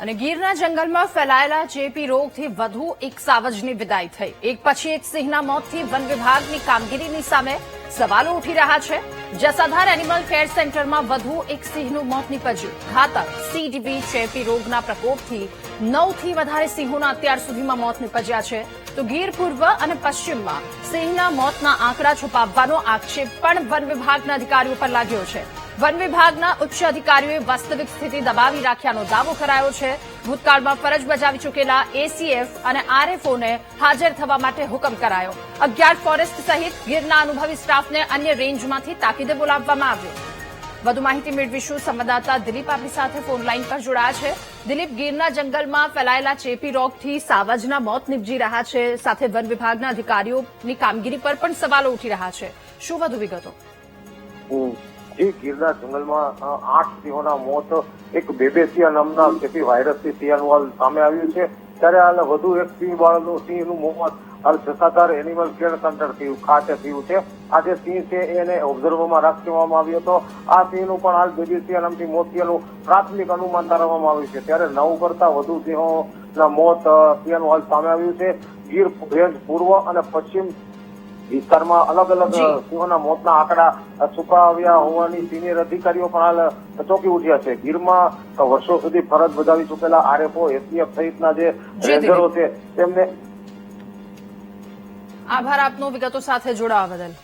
અને ગીરના જંગલમાં ફેલાયેલા ચેપી રોગથી વધુ એક સાવજની વિદાય થઈ। એક પછી એક સિંહના મોતથી વન વિભાગની કામગીરીની સામે સવાલો ઉઠી રહ્યા છે। જસાધાર એનિમલ કેર સેન્ટરમાં વધુ એક સિંહનું મોત નીપજ્યું। ઘાતક CDV ચેપી રોગના પ્રકોપથી 9 થી વધારે સિંહોના અત્યાર સુધીમાં મોત નીપજ્યા છે। તો ગીર પૂર્વ અને પશ્ચિમમાં સિંહના મોતના આંકડા છુપાવવાનો આક્ષેપ પણ વન વિભાગના અધિકારીઓ પર લાગ્યો છે। વન વિભાગના ઉચ્ચ અધિકારીઓએ વાસ્તવિક સ્થિતિ દબાવી રાખ્યાનો દાવો કરાયો છે। ભૂતકાળમાં ફરજ બજાવી ચૂકેલા ACF અને RFOને હાજર થવા માટે હુકમ કરાયો। 11 ફોરેસ્ટ સહિત ગીરના અનુભવી સ્ટાફને અન્ય રેન્જમાંથી તાકીદે બોલાવવામાં આવ્યો। વધુ માહિતી મેળવીશું। સંવાદદાતા દિલીપ આપણી સાથે ફોન લાઈન પર જોડાયા છે। દિલીપ, ગીરના જંગલમાં ફેલાયેલા ચેપી રોગથી સાવજના મોત નીપજી રહ્યા છે, સાથે વન વિભાગના અધિકારીઓની કામગીરી પર પણ સવાલો ઉઠી રહ્યા છે। શું વધુ વિગતો? ગીરના જંગલમાં 8 સિંહોના મોત એક બેબેસિયા નામના ચેપી વાયરસથી સિયાનું સામે આવ્યું છે। ત્યારે હાલ વધુ એક સિંહનું મોત હાલ જસાધાર એનિમલ કેર સેન્ટર ખાતે થયું છે। આ જે સિંહ છે એને ઓબ્ઝર્વમાં રાખવામાં આવ્યો હતો। આ સિંહનું પણ હાલ બેબેસિયા નામથી મોત થયાનું પ્રાથમિક અનુમાન તારવવામાં આવ્યું છે। ત્યારે 9 કરતા વધુ સિંહોના મોત થયાનું હાલ સામે આવ્યું છે। ગીર રેન્જ પૂર્વ અને પશ્ચિમ વિસ્તારમાં અલગ અલગ સિંહોના મોતના આંકડા છુપાવ્યા હોવાની સિનિયર અધિકારીઓ પણ હાલ ચોંકી ઉઠ્યા છે। ગીરમાં વર્ષો સુધી ફરજ બજાવી ચૂકેલા RFO, ACF સહિતના જે રેન્જરો છે તેમને આભાર આપનો વિગતો સાથે જોડાવા બદલ।